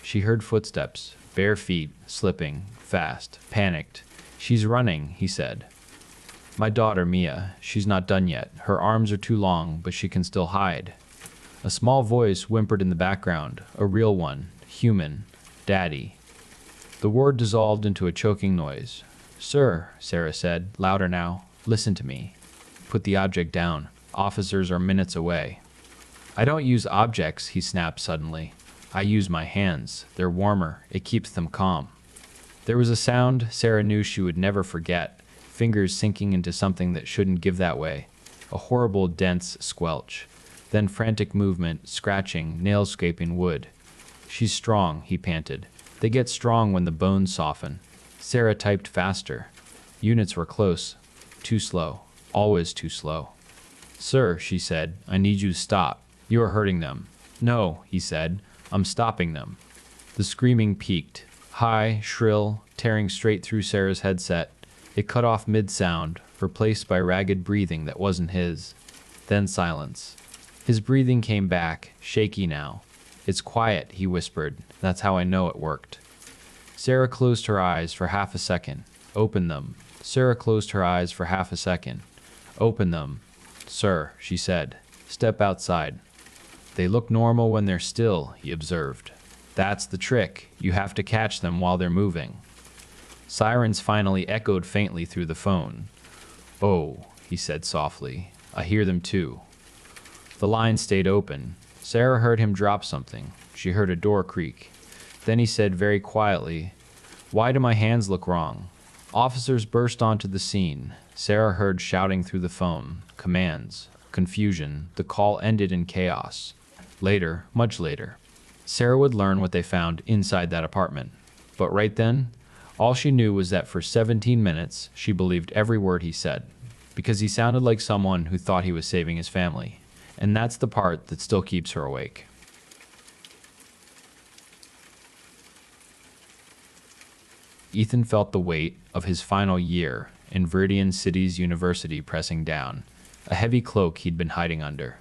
She heard footsteps, bare feet, slipping, fast, panicked. She's running, he said. My daughter, Mia. She's not done yet. Her arms are too long, but she can still hide. A small voice whimpered in the background, a real one, human, Daddy. The word dissolved into a choking noise. Sir, Sarah said, louder now, listen to me. Put the object down. Officers are minutes away. I don't use objects, he snapped suddenly. I use my hands. They're warmer. It keeps them calm. There was a sound Sarah knew she would never forget, fingers sinking into something that shouldn't give that way. A horrible, dense squelch. Then frantic movement, scratching, nails scraping wood. She's strong, he panted. They get strong when the bones soften. Sarah typed faster. Units were close. Too slow. Always too slow. Sir, she said, I need you to stop. You are hurting them. No, he said. I'm stopping them. The screaming peaked. High, shrill, tearing straight through Sarah's headset. It cut off mid-sound, replaced by ragged breathing that wasn't his. Then silence. His breathing came back, shaky now. It's quiet, he whispered. That's how I know it worked. Sarah closed her eyes for half a second. Opened them. Sarah closed her eyes for half a second. Opened them. Sir, she said. Step outside. They look normal when they're still, he observed. That's the trick. You have to catch them while they're moving. Sirens finally echoed faintly through the phone. Oh, he said softly. I hear them too. The line stayed open. Sarah heard him drop something. She heard a door creak. Then he said very quietly, Why do my hands look wrong? Officers burst onto the scene. Sarah heard shouting through the phone. Commands. Confusion. The call ended in chaos. Later, much later, Sarah would learn what they found inside that apartment. But right then, all she knew was that for 17 minutes, she believed every word he said, because he sounded like someone who thought he was saving his family. And that's the part that still keeps her awake. Ethan felt the weight of his final year in Viridian City's university pressing down, a heavy cloak he'd been hiding under.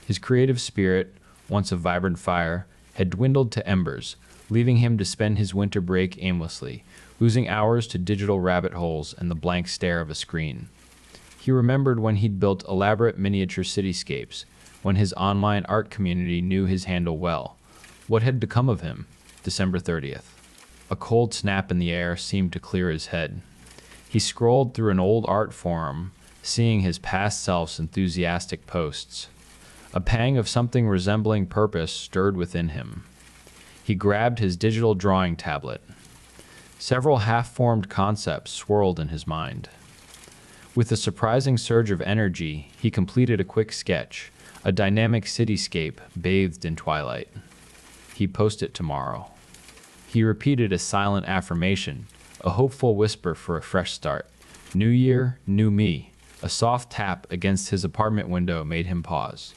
His creative spirit, once a vibrant fire, had dwindled to embers, leaving him to spend his winter break aimlessly, losing hours to digital rabbit holes and the blank stare of a screen. He remembered when he'd built elaborate miniature cityscapes, when his online art community knew his handle well. What had become of him? December 30th. A cold snap in the air seemed to clear his head. He scrolled through an old art forum, seeing his past self's enthusiastic posts. A pang of something resembling purpose stirred within him. He grabbed his digital drawing tablet. Several half-formed concepts swirled in his mind. With a surprising surge of energy, he completed a quick sketch, a dynamic cityscape bathed in twilight. He'd post it tomorrow. He repeated a silent affirmation, a hopeful whisper for a fresh start. New year, new me. A soft tap against his apartment window made him pause.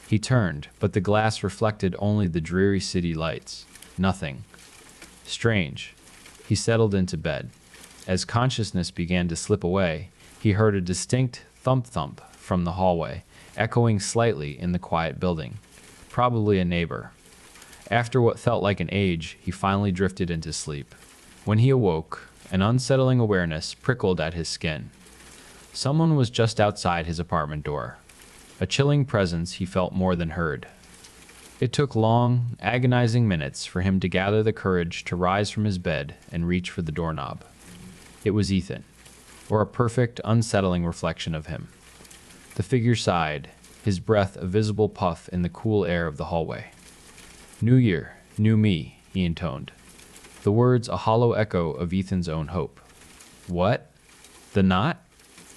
He turned, but the glass reflected only the dreary city lights. Nothing. Strange. He settled into bed. As consciousness began to slip away, he heard a distinct thump-thump from the hallway, echoing slightly in the quiet building. Probably a neighbor. After what felt like an age, he finally drifted into sleep. When he awoke, an unsettling awareness prickled at his skin. Someone was just outside his apartment door. A chilling presence he felt more than heard. It took long, agonizing minutes for him to gather the courage to rise from his bed and reach for the doorknob. It was Ethan, or a perfect, unsettling reflection of him. The figure sighed, his breath a visible puff in the cool air of the hallway. New year, new me, he intoned. The words a hollow echo of Ethan's own hope. What? The knot?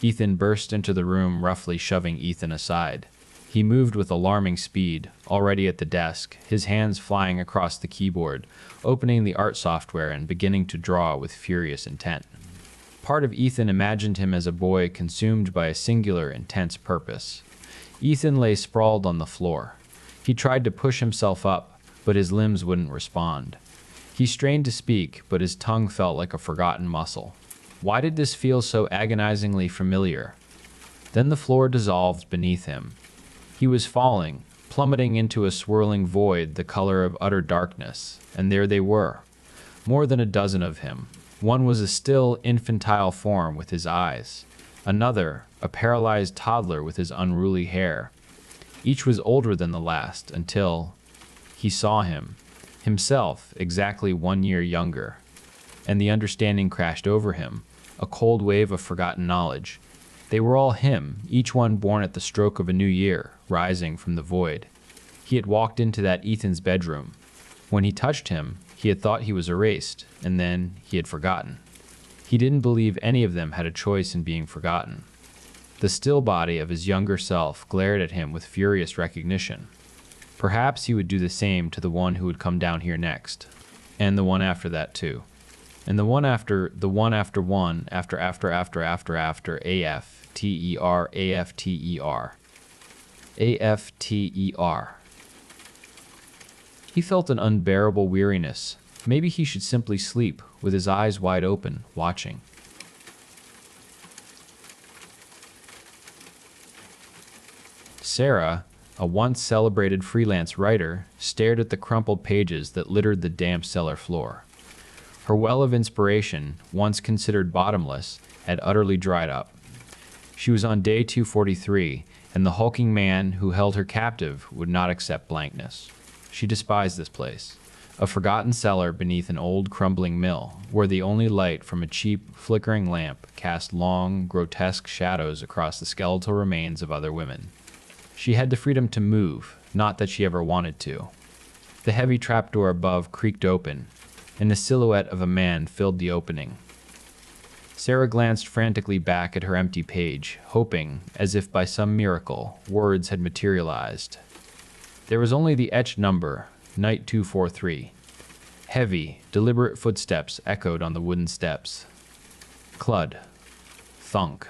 Ethan burst into the room, roughly shoving Ethan aside. He moved with alarming speed, already at the desk, his hands flying across the keyboard, opening the art software and beginning to draw with furious intent. Part of Ethan imagined him as a boy consumed by a singular, intense purpose. Ethan lay sprawled on the floor. He tried to push himself up, but his limbs wouldn't respond. He strained to speak, but his tongue felt like a forgotten muscle. Why did this feel so agonizingly familiar? Then the floor dissolved beneath him. He was falling, plummeting into a swirling void the color of utter darkness, and there they were. More than a dozen of him. One was a still, infantile form with his eyes. Another, a paralyzed toddler with his unruly hair. Each was older than the last, until he saw him, himself exactly 1 year younger. And the understanding crashed over him, a cold wave of forgotten knowledge. They were all him, each one born at the stroke of a new year, rising from the void. He had walked into that Ethan's bedroom. When he touched him, he had thought he was erased, and then he had forgotten. He didn't believe any of them had a choice in being forgotten. The still body of his younger self glared at him with furious recognition. Perhaps he would do the same to the one who would come down here next. And the one after that too. And the one after one, after, A-F-T-E-R, A-F-T-E-R. A-F-T-E-R. He felt an unbearable weariness. Maybe he should simply sleep, with his eyes wide open, watching. Sarah, a once celebrated freelance writer, stared at the crumpled pages that littered the damp cellar floor. Her well of inspiration, once considered bottomless, had utterly dried up. She was on day 243, and the hulking man who held her captive would not accept blankness. She despised this place, a forgotten cellar beneath an old crumbling mill, where the only light from a cheap, flickering lamp cast long, grotesque shadows across the skeletal remains of other women. She had the freedom to move, not that she ever wanted to. The heavy trapdoor above creaked open, and the silhouette of a man filled the opening. Sarah glanced frantically back at her empty page, hoping, as if by some miracle, words had materialized. There was only the etched number, Night 243. Heavy, deliberate footsteps echoed on the wooden steps. Clud. Thunk.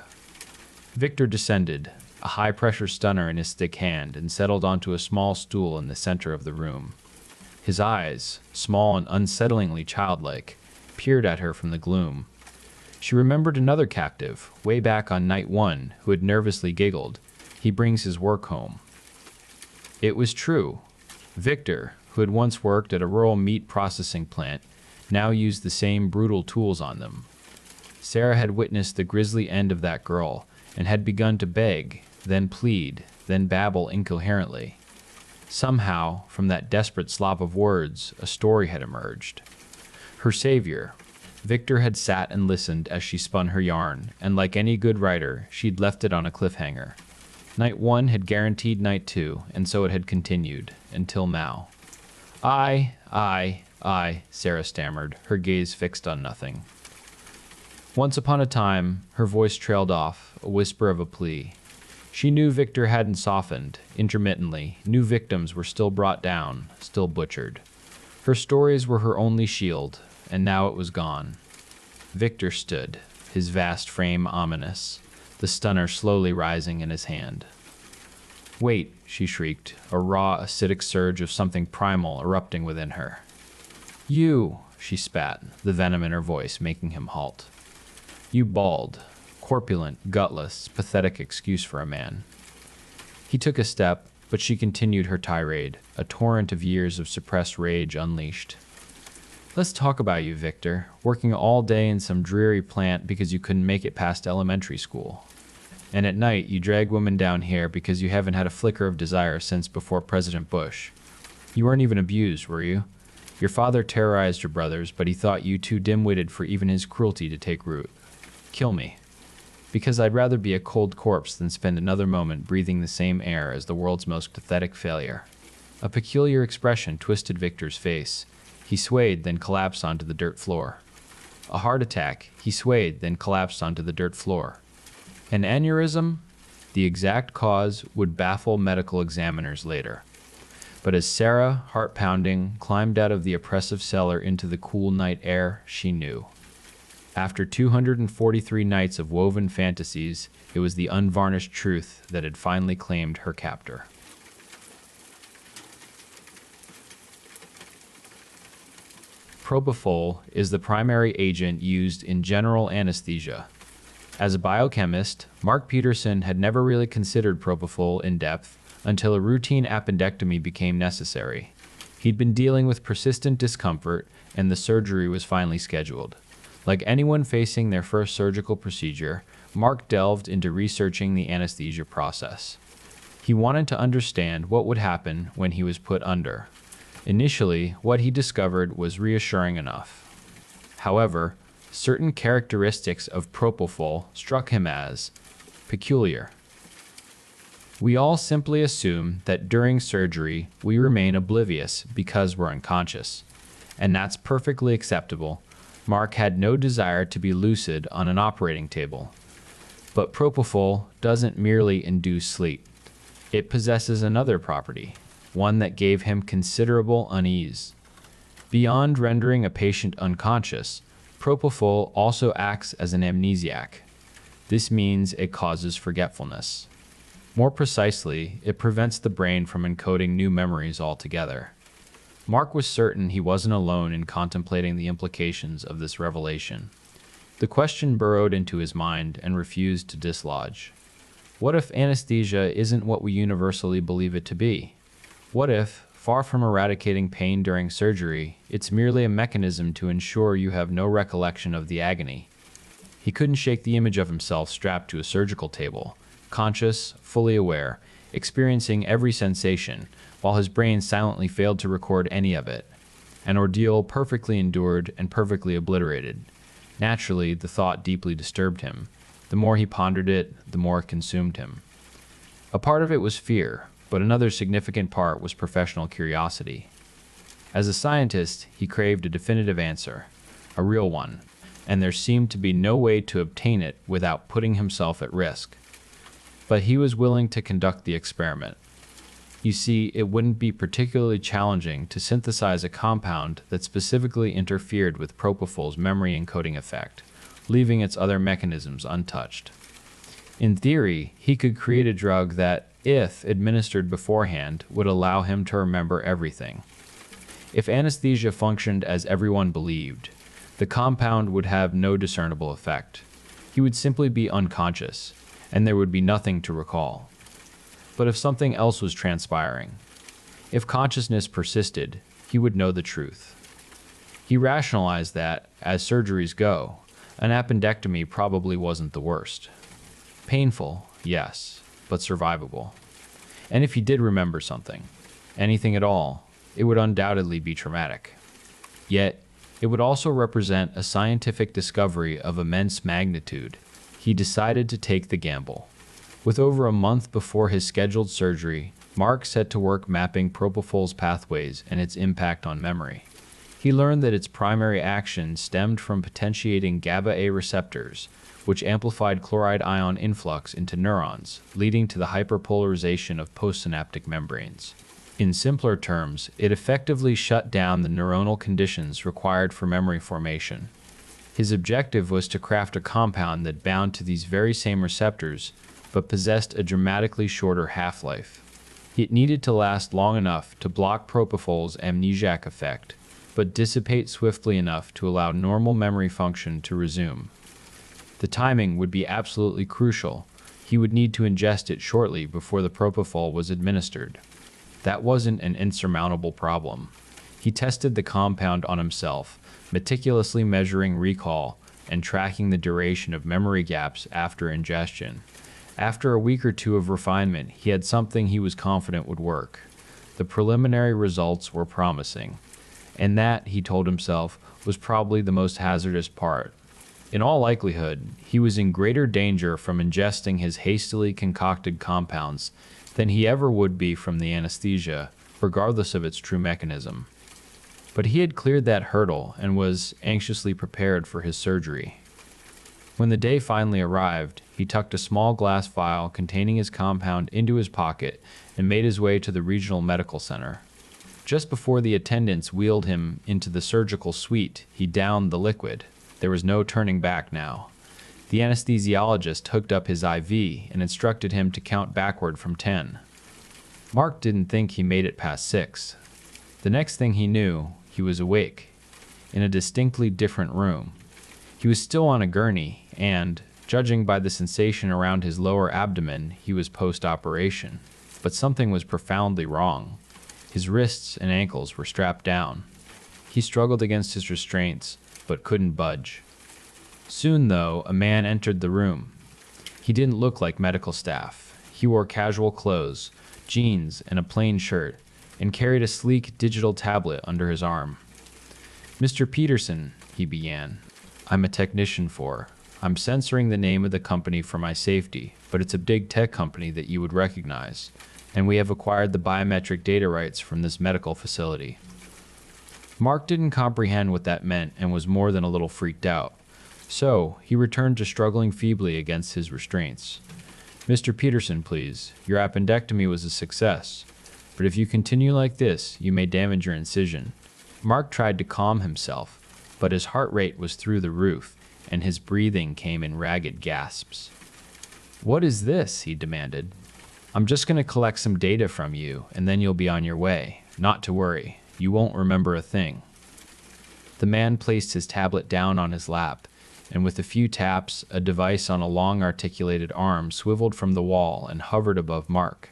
Victor descended, a high-pressure stunner in his thick hand, and settled onto a small stool in the center of the room. His eyes, small and unsettlingly childlike, peered at her from the gloom. She remembered another captive, way back on night 1, who had nervously giggled, "He brings his work home." It was true. Victor, who had once worked at a rural meat processing plant, now used the same brutal tools on them. Sarah had witnessed the grisly end of that girl, and had begun to beg, then plead, then babble incoherently. Somehow, from that desperate slop of words, a story had emerged. Her savior, Victor, had sat and listened as she spun her yarn, and like any good writer, she'd left it on a cliffhanger. Night 1 had guaranteed night 2, and so it had continued, until now. I, Sarah stammered, her gaze fixed on nothing. Once upon a time, her voice trailed off, a whisper of a plea. She knew Victor hadn't softened, intermittently, new victims were still brought down, still butchered. Her stories were her only shield, and now it was gone. Victor stood, his vast frame ominous, the stunner slowly rising in his hand. Wait, she shrieked, a raw, acidic surge of something primal erupting within her. You, she spat, the venom in her voice making him halt. You bald, corpulent, gutless, pathetic excuse for a man. He took a step, but she continued her tirade, a torrent of years of suppressed rage unleashed. Let's talk about you, Victor, working all day in some dreary plant because you couldn't make it past elementary school. And at night, you drag women down here because you haven't had a flicker of desire since before President Bush. You weren't even abused, were you? Your father terrorized your brothers, but he thought you too dim-witted for even his cruelty to take root. Kill me. Because I'd rather be a cold corpse than spend another moment breathing the same air as the world's most pathetic failure. A peculiar expression twisted Victor's face. He swayed, then collapsed onto the dirt floor. A heart attack. He swayed, then collapsed onto the dirt floor. An aneurysm? The exact cause would baffle medical examiners later. But as Sarah, heart-pounding, climbed out of the oppressive cellar into the cool night air, she knew. After 243 nights of woven fantasies, it was the unvarnished truth that had finally claimed her captor. Propofol is the primary agent used in general anesthesia. As a biochemist, Mark Peterson had never really considered propofol in depth until a routine appendectomy became necessary. He'd been dealing with persistent discomfort, and the surgery was finally scheduled. Like anyone facing their first surgical procedure, Mark delved into researching the anesthesia process. He wanted to understand what would happen when he was put under. Initially, what he discovered was reassuring enough. However, certain characteristics of propofol struck him as peculiar. We all simply assume that during surgery, we remain oblivious because we're unconscious. And that's perfectly acceptable. Mark had no desire to be lucid on an operating table. But propofol doesn't merely induce sleep. It possesses another property, one that gave him considerable unease. Beyond rendering a patient unconscious, propofol also acts as an amnesiac. This means it causes forgetfulness. More precisely, it prevents the brain from encoding new memories altogether. Mark was certain he wasn't alone in contemplating the implications of this revelation. The question burrowed into his mind and refused to dislodge. What if anesthesia isn't what we universally believe it to be? What if, far from eradicating pain during surgery, it's merely a mechanism to ensure you have no recollection of the agony? He couldn't shake the image of himself strapped to a surgical table, conscious, fully aware, experiencing every sensation, while his brain silently failed to record any of it. An ordeal perfectly endured and perfectly obliterated. Naturally, the thought deeply disturbed him. The more he pondered it, the more it consumed him. A part of it was fear, but another significant part was professional curiosity. As a scientist, he craved a definitive answer, a real one, and there seemed to be no way to obtain it without putting himself at risk. But he was willing to conduct the experiment. You see, it wouldn't be particularly challenging to synthesize a compound that specifically interfered with propofol's memory encoding effect, leaving its other mechanisms untouched. In theory, he could create a drug that, if administered beforehand, would allow him to remember everything. If anesthesia functioned as everyone believed, the compound would have no discernible effect. He would simply be unconscious, and there would be nothing to recall. But if something else was transpiring, if consciousness persisted, he would know the truth. He rationalized that, as surgeries go, an appendectomy probably wasn't the worst. Painful, yes, but survivable. And if he did remember something, anything at all, it would undoubtedly be traumatic. Yet, it would also represent a scientific discovery of immense magnitude. He decided to take the gamble. With over a month before his scheduled surgery, Mark set to work mapping propofol's pathways and its impact on memory. He learned that its primary action stemmed from potentiating GABA-A receptors, which amplified chloride ion influx into neurons, leading to the hyperpolarization of postsynaptic membranes. In simpler terms, it effectively shut down the neuronal conditions required for memory formation. His objective was to craft a compound that bound to these very same receptors, but possessed a dramatically shorter half-life. It needed to last long enough to block propofol's amnesiac effect, but dissipate swiftly enough to allow normal memory function to resume. The timing would be absolutely crucial. He would need to ingest it shortly before the propofol was administered. That wasn't an insurmountable problem. He tested the compound on himself, meticulously measuring recall and tracking the duration of memory gaps after ingestion. After a week or two of refinement, he had something he was confident would work. The preliminary results were promising, and that, he told himself, was probably the most hazardous part. In all likelihood, he was in greater danger from ingesting his hastily concocted compounds than he ever would be from the anesthesia, regardless of its true mechanism. But he had cleared that hurdle and was anxiously prepared for his surgery. When the day finally arrived, he tucked a small glass vial containing his compound into his pocket and made his way to the regional medical center. Just before the attendants wheeled him into the surgical suite, he downed the liquid. There was no turning back now. The anesthesiologist hooked up his IV and instructed him to count backward from 10. Mark didn't think he made it past 6. The next thing he knew, he was awake, in a distinctly different room. He was still on a gurney, and, judging by the sensation around his lower abdomen, he was post-operation. But something was profoundly wrong. His wrists and ankles were strapped down. He struggled against his restraints, but couldn't budge. Soon, though, a man entered the room. He didn't look like medical staff. He wore casual clothes, jeans, and a plain shirt, and carried a sleek digital tablet under his arm. "Mr. Peterson," he began, "I'm a technician I'm censoring the name of the company for my safety, but it's a big tech company that you would recognize, and we have acquired the biometric data rights from this medical facility." Mark didn't comprehend what that meant and was more than a little freaked out. So, he returned to struggling feebly against his restraints. "Mr. Peterson, please. Your appendectomy was a success, but if you continue like this, you may damage your incision." Mark tried to calm himself, but his heart rate was through the roof, and his breathing came in ragged gasps. "What is this?" he demanded. "I'm just going to collect some data from you, and then you'll be on your way. Not to worry. You won't remember a thing." The man placed his tablet down on his lap, and with a few taps, a device on a long articulated arm swiveled from the wall and hovered above Mark.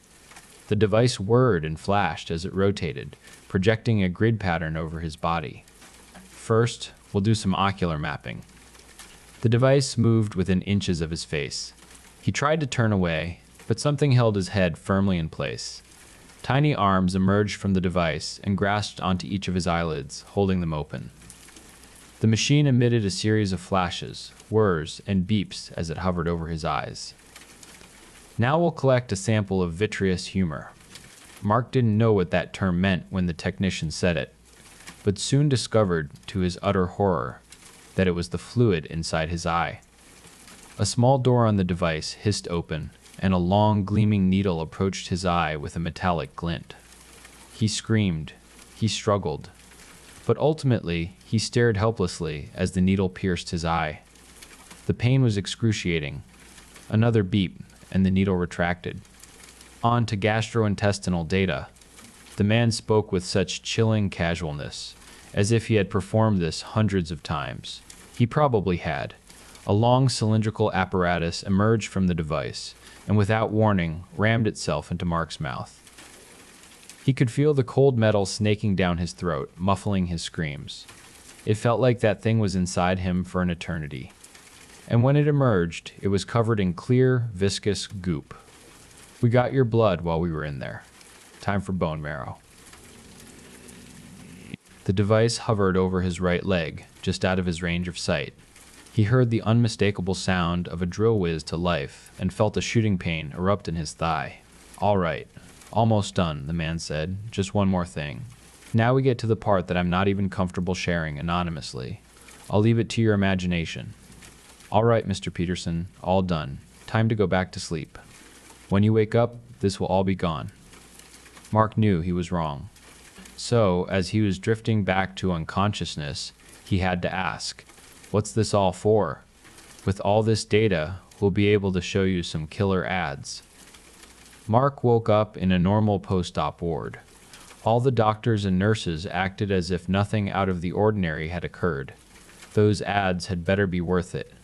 The device whirred and flashed as it rotated, projecting a grid pattern over his body. "First, we'll do some ocular mapping." The device moved within inches of his face. He tried to turn away, but something held his head firmly in place. Tiny arms emerged from the device and grasped onto each of his eyelids, holding them open. The machine emitted a series of flashes, whirs, and beeps as it hovered over his eyes. "Now we'll collect a sample of vitreous humor." Mark didn't know what that term meant when the technician said it, but soon discovered, to his utter horror, that it was the fluid inside his eye. A small door on the device hissed open, and a long, gleaming needle approached his eye with a metallic glint. He screamed. He struggled. But ultimately, he stared helplessly as the needle pierced his eye. The pain was excruciating. Another beep, and the needle retracted. On to gastrointestinal data. The man spoke with such chilling casualness, as if he had performed this hundreds of times. He probably had. A long cylindrical apparatus emerged from the device, and without warning, rammed itself into Mark's mouth. He could feel the cold metal snaking down his throat, muffling his screams. It felt like that thing was inside him for an eternity. And when it emerged, it was covered in clear, viscous goop. We got your blood while we were in there. Time for bone marrow. The device hovered over his right leg, just out of his range of sight. He heard the unmistakable sound of a drill whiz to life and felt a shooting pain erupt in his thigh. All right. Almost done, the man said. Just one more thing. Now we get to the part that I'm not even comfortable sharing anonymously. I'll leave it to your imagination. All right, Mr. Peterson, all done. Time to go back to sleep. When you wake up, this will all be gone. Mark knew he was wrong. So, as he was drifting back to unconsciousness, he had to ask, what's this all for? With all this data, we'll be able to show you some killer ads. Mark woke up in a normal post-op ward. All the doctors and nurses acted as if nothing out of the ordinary had occurred. Those ads had better be worth it.